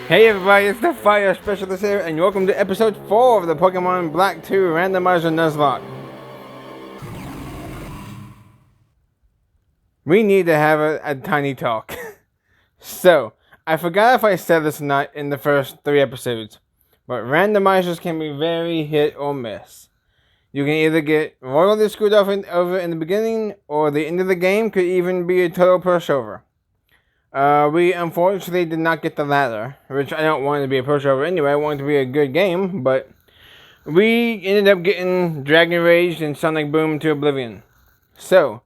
Hey everybody, it's the Fire Specialist here, and welcome to episode 4 of the Pokémon Black 2 Randomizer Nuzlocke. We need to have a tiny talk. So, I forgot if I said this or not in the first 3 episodes, but randomizers can be very hit or miss. You can either get royally screwed over in the beginning, or the end of the game could even be a total pushover. We unfortunately did not get the latter, which I don't want it to be a pushover anyway. I want it to be a good game, but we ended up getting Dragon Rage and Sonic Boom to Oblivion. So,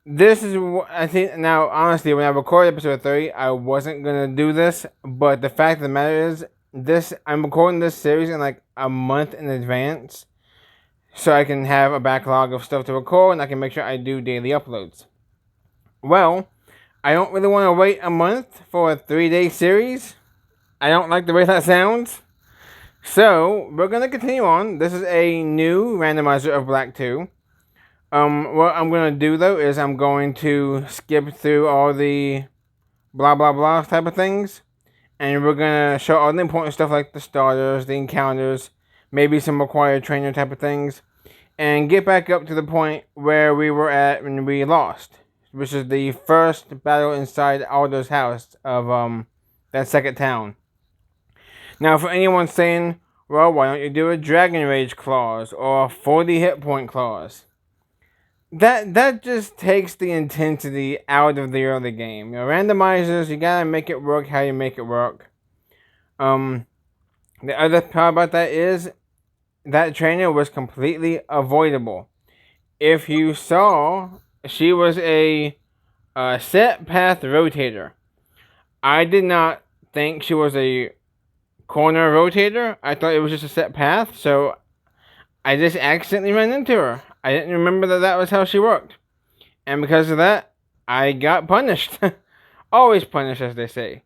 this is what I think. Now, honestly, when I recorded episode 30, I wasn't gonna do this, but the fact of the matter is, I'm recording this series in like a month in advance, so I can have a backlog of stuff to record and I can make sure I do daily uploads. Well, I don't really want to wait a month for a 3-day series. I don't like the way that sounds. So, we're going to continue on. This is a new randomizer of Black 2. What I'm going to do, though, is I'm going to skip through all the blah, blah, blah type of things. And we're going to show all the important stuff like the starters, the encounters, maybe some required trainer type of things. And get back up to the point where we were at when we lost, which is the first battle inside Aldo's house of that second town. Now, for anyone saying, well, why don't you do a Dragon Rage clause or a 40 hit point clause? That just takes the intensity out of the early game. You know, randomizers, you gotta make it work how you make it work. The other part about that is that trainer was completely avoidable. If you saw, she was a set path rotator. I did not think she was a corner rotator. I thought it was just a set path, so I just accidentally ran into her. I didn't remember that was how she worked. And because of that, I got punished. Always punished, as they say.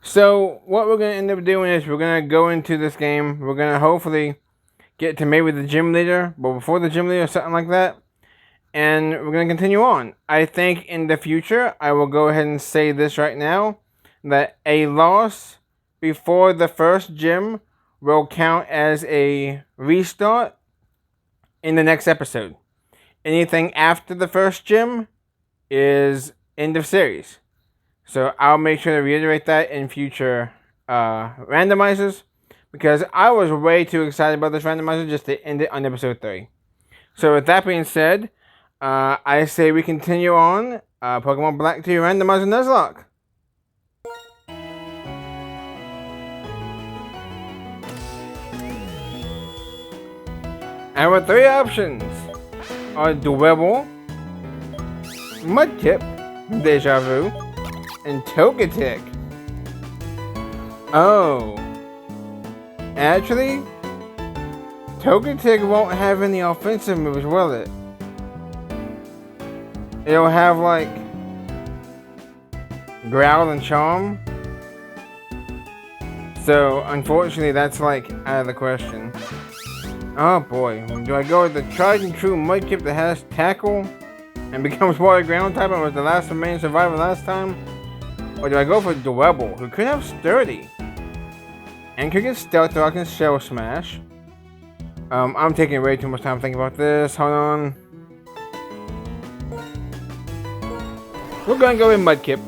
So, what we're going to end up doing is we're going to go into this game. We're going to hopefully get to maybe the gym leader, but before the gym leader, something like that. And we're going to continue on. I think in the future, I will go ahead and say this right now, that a loss before the first gym will count as a restart in the next episode. Anything after the first gym is end of series. So I'll make sure to reiterate that in future randomizers, because I was way too excited about this randomizer just to end it on episode 3. So with that being said, I say we continue on Pokemon Black 2 Randomizer Nuzlocke. Our 3 options are Dwebble, Mudkip, Deja Vu, and Togetic. Oh. Actually, Togetic won't have any offensive moves, will it? It'll have, like, Growl and Charm. So, unfortunately, that's, like, out of the question. Oh boy, do I go with the tried and true Mudkip that has Tackle and becomes Water Ground type and was the last remaining survivor last time? Or do I go for Dwebble, who could have Sturdy and could get Stealth Rock and Shell Smash? I'm taking way too much time thinking about this. Hold on. We're gonna go with Mudkip.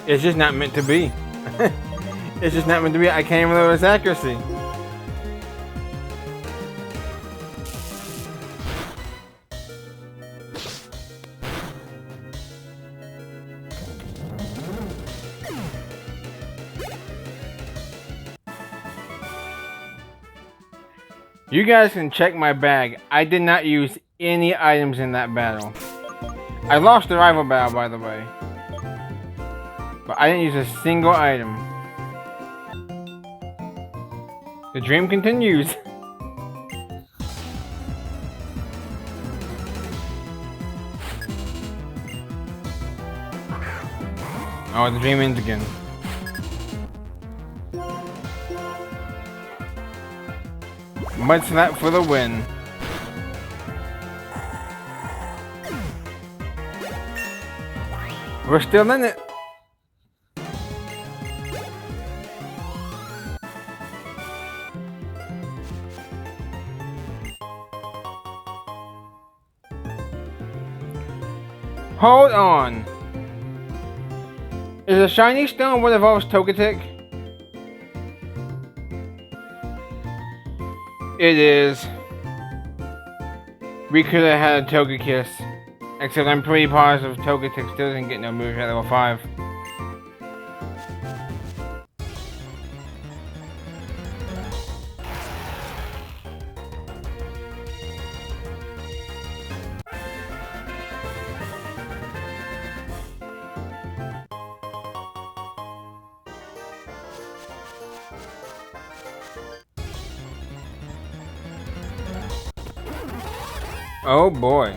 It's just not meant to be. It's just not meant to be. I can't even know its accuracy. You guys can check my bag. I did not use any items in that battle. I lost the rival battle, by the way. But I didn't use a single item. The dream continues. Oh, the dream ends again. Mud Slap for the win. We're still in it. Hold on. Is a shiny stone what evolves Togetic? It is. We could have had a Togekiss. Except I'm pretty positive Togetic still doesn't get no moves at level 5. Oh boy.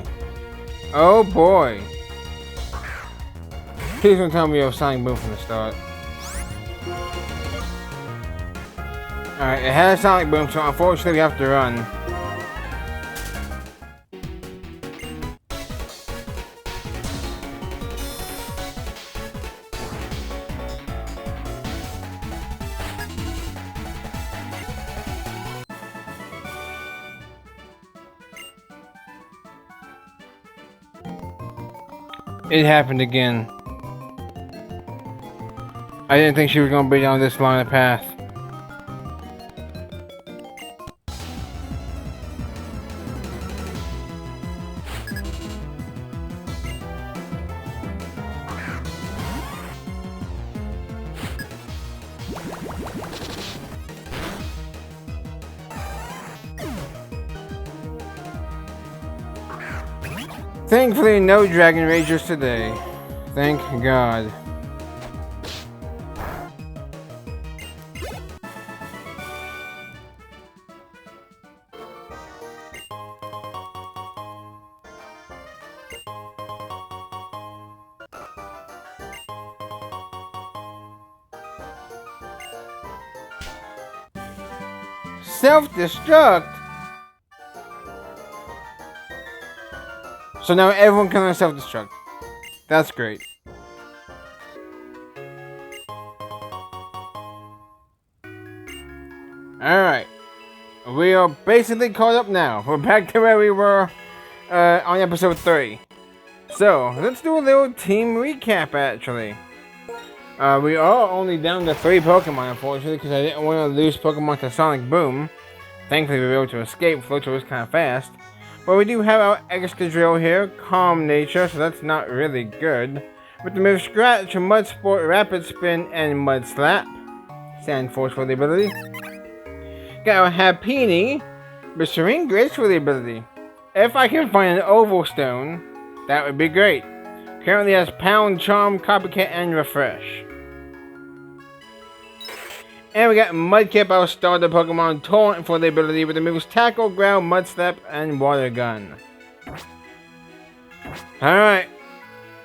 Oh boy. Please don't tell me you have Sonic Boom from the start. Alright, it has Sonic Boom, so unfortunately we have to run. It happened again. I didn't think she was going to be down this long a path. Thankfully, no Dragon Ragers today. Thank God. Self-destruct? So now everyone can learn self-destruct. That's great. Alright. We are basically caught up now. We're back to where we were on episode 3. So, let's do a little team recap actually. We are only down to 3 Pokemon unfortunately because I didn't want to lose Pokemon to Sonic Boom. Thankfully we were able to escape. Floater was kind of fast. But we do have our Excadrill here, Calm Nature, so that's not really good. With the move Scratch, Mud Sport, Rapid Spin, and Mud Slap. Sand Force for the ability. Got our Happiny, with Serene Grace for the ability. If I can find an Oval Stone, that would be great. Currently has Pound, Charm, Copycat, and Refresh. And we got Mudkip, our starter Pokemon, Torrent for the ability with the moves Tackle, Growl, Mud Slap, and Water Gun. Alright.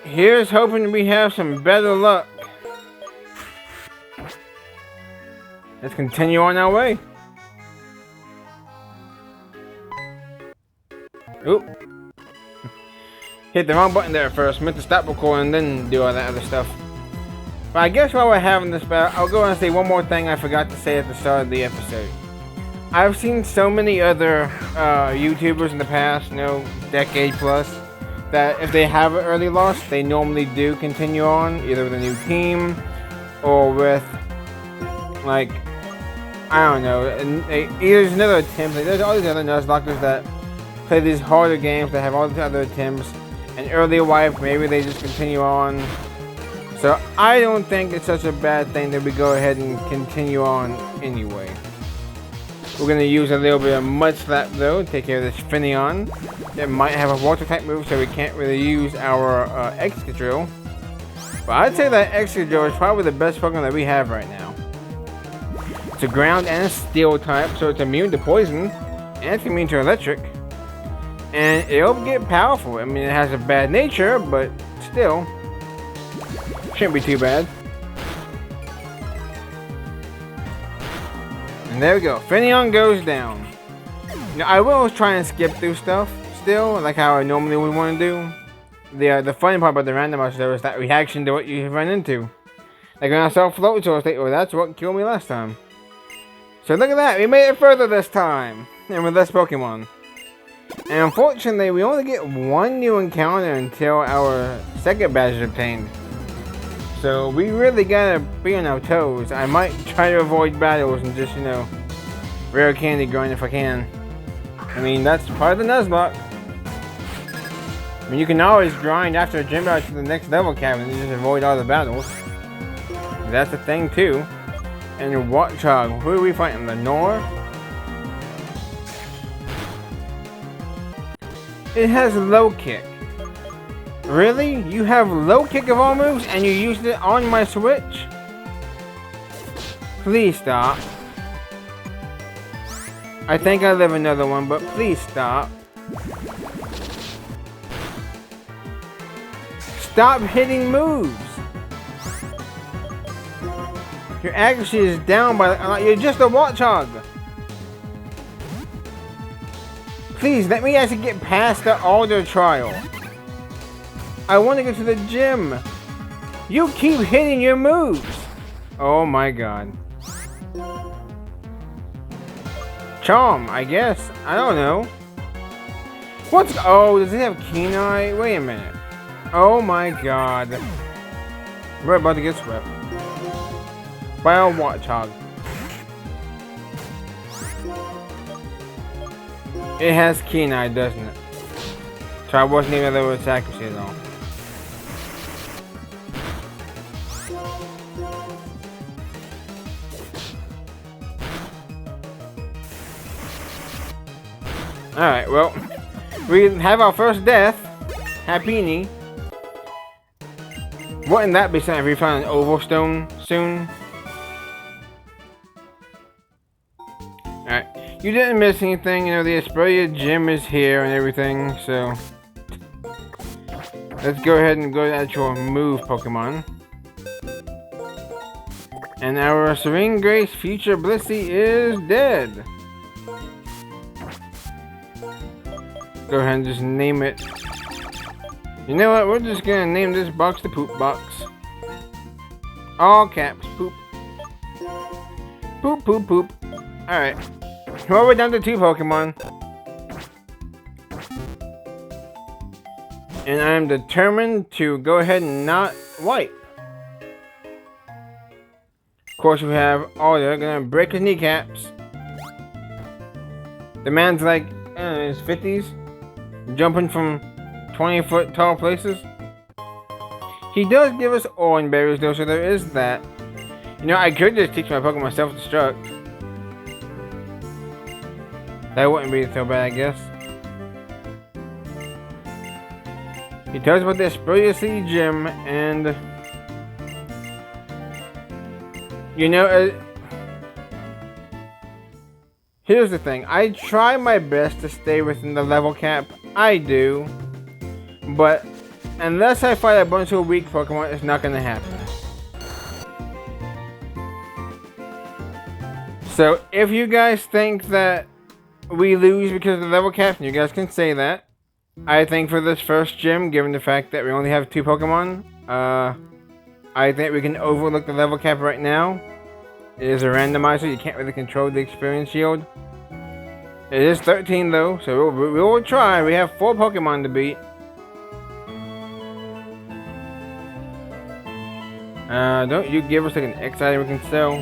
Here's hoping we have some better luck. Let's continue on our way. Oop. Hit the wrong button there at first. Meant to stop recording and then do all that other stuff. But I guess while we're having this battle, I'll go and say one more thing I forgot to say at the start of the episode. I've seen so many other YouTubers in the past, decade plus, that if they have an early loss, they normally do continue on, either with a new team, or with like, I don't know, there's another attempt. Like, there's all these other Nuzlockers that play these harder games that have all these other attempts, and earlier wipe, maybe they just continue on. So I don't think it's such a bad thing that we go ahead and continue on anyway. We're going to use a little bit of Mud Slap though, to take care of this Finneon. It might have a water type move, so we can't really use our Excadrill. But I'd say that Excadrill is probably the best Pokemon that we have right now. It's a ground and a steel type, so it's immune to poison, and it's immune to electric. And it'll get powerful. I mean, it has a bad nature, but still, shouldn't be too bad. And there we go. Finneon goes down. Now, I will try and skip through stuff still, like how I normally would want to do. The funny part about the randomizer though is that reaction to what you run into. Like when I saw Float, so I was like, oh, that's what killed me last time. So look at that, we made it further this time, and with less Pokemon. And unfortunately, we only get one new encounter until our second badge is obtained. So we really gotta be on our toes. I might try to avoid battles and just, you know, rare candy grind if I can. I mean, that's part of the Nuzlocke. I mean, you can always grind after a gym battle to the next level cap and just avoid all the battles. That's a thing too. And your Watchog, who are we fighting? The Nor? It has low kick. Really? You have low kick of all moves and you used it on my Switch? Please stop. I think I live another one, but please stop. Stop hitting moves. Your accuracy is down by, you're just a Watchog. Please, let me actually get past the Alder trial. I want to go to the gym. You keep hitting your moves. Oh my god. Charm, I guess. I don't know. What's... Oh, does it have Keen Eye? Wait a minute. Oh my god. We're about to get swept by a Watchog. It has Keen Eye, doesn't it? So I wasn't even able to attack it at all. Alright, well, we have our first death. Happini. Wouldn't that be something if we found an Oval Stone soon? Alright, you didn't miss anything, you know, the Asperia gym is here and everything, so... Let's go ahead and go to the actual move Pokemon. And our Serene Grace Future Blissey is dead. Go ahead and just name it. You know what? We're just gonna name this box the Poop Box. All caps. Poop. Poop, poop, poop. Alright. Well, we're down to 2 Pokemon. And I'm determined to go ahead and not wipe. Of course, we have Alder gonna break his kneecaps. The man's like, in his 50s. Jumping from 20-foot tall places. He does give us orange berries though, so there is that. You know, I could just teach my Pokemon self-destruct. That wouldn't be so bad, I guess. He tells us about the Asperia City Gym, and... You know, here's the thing. I try my best to stay within the level cap. I do. But unless I fight a bunch of weak Pokemon, it's not going to happen. So if you guys think that we lose because of the level cap, you guys can say that. I think for this first gym, given the fact that we only have 2 Pokemon, I think we can overlook the level cap right now. It is a randomizer, you can't really control the experience shield. It is 13 though, so we will try. We have 4 Pokemon to beat. Don't you give us like an X item we can sell?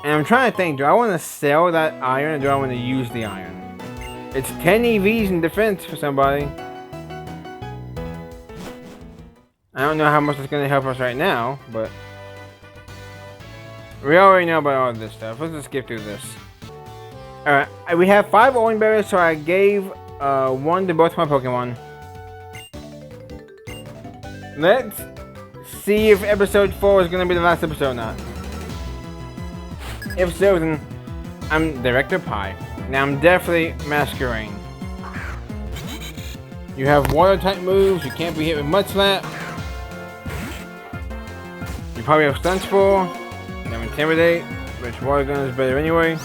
And I'm trying to think, do I want to sell that iron or do I want to use the iron? It's 10 EVs in defense for somebody. I don't know how much it's going to help us right now, but we already know about all of this stuff. Let's just skip through this. Alright, we have 5 orange berries, so I gave 1 to both my Pokemon. Let's see if episode 4 is going to be the last episode or not. If so, then I'm Director Pie. Now I'm definitely Masquerain. You have water type moves, you can't be hit with Mud Slap. You probably have Stun Spore. You have Intimidate, which Water Gun is better anyway.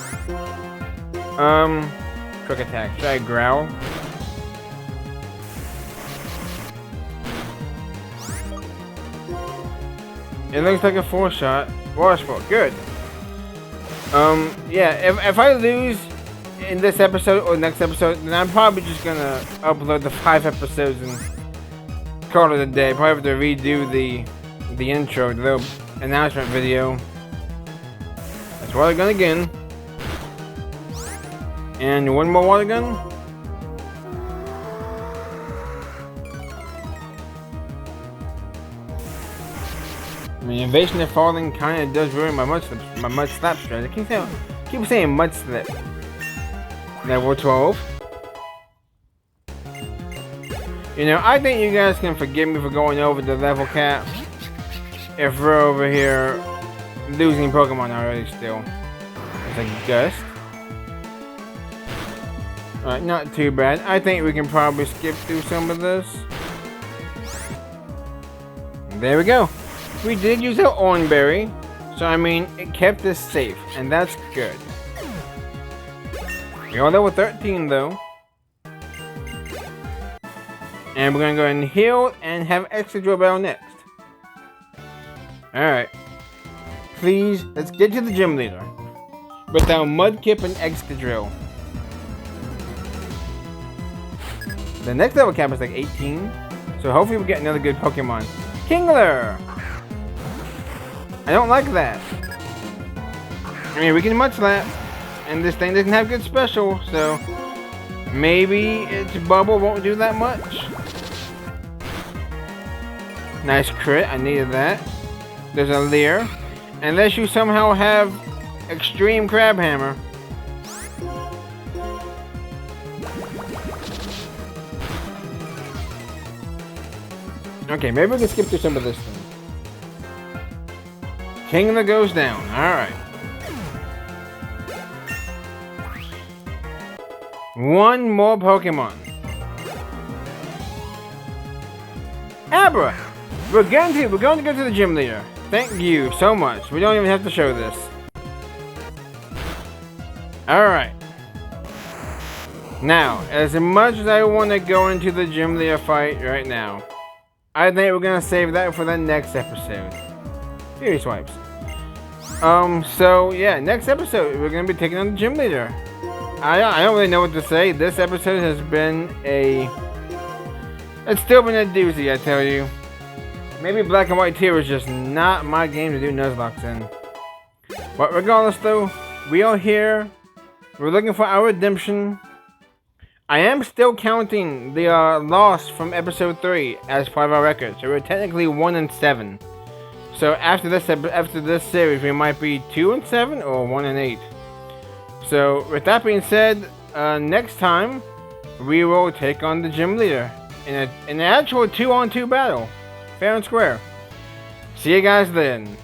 Quick Attack. Should I Growl? It looks like a 4-shot. Water Spore, good. Yeah, if I lose in this episode or next episode, then I'm probably just gonna upload the 5 episodes and call it a day. Probably have to redo the intro, the little announcement video. That's Water Gun again. And 1 more Water Gun. I mean, Invasion of Falling kind of does ruin my Mud Slap strategy. I keep saying Mud Slip. Level 12. You know, I think you guys can forgive me for going over the level cap if we're over here losing Pokemon already still. It's a Gust. Alright, not too bad. I think we can probably skip through some of this. There we go. We did use our Orange Berry, so I mean, it kept us safe, and that's good. We are level 13 though. And we're gonna go ahead and heal and have Excadrill battle next. Alright. Please, let's get to the gym leader. With our Mudkip and Excadrill. The next level cap is like 18. So hopefully we get another good Pokemon. Kingler! I don't like that. I mean, we can Mud Slap, and this thing doesn't have good special, so maybe its bubble won't do that much. Nice crit, I needed that. There's a Leer. Unless you somehow have Extreme Crab Hammer. Okay, maybe we can skip through some of this thing. Kingler goes down. Alright. 1 more Pokemon. Abra! We're going to go to the gym leader. Thank you so much. We don't even have to show this. Alright. Now, as much as I want to go into the gym leader fight right now, I think we're going to save that for the next episode. Fury Swipes. So yeah, next episode we're gonna be taking on the gym leader. I don't really know what to say. This episode has been it's still been a doozy, I tell you. Maybe Black and White Tier was just not my game to do Nuzlocks in. But regardless though, we are here. We're looking for our redemption. I am still counting the loss from episode 3 as part of our record. So we're technically 1-7. So after this series, we might be 2-7 or 1-8. So with that being said, next time we will take on the gym leader in an actual 2-on-2 battle, fair and square. See you guys then.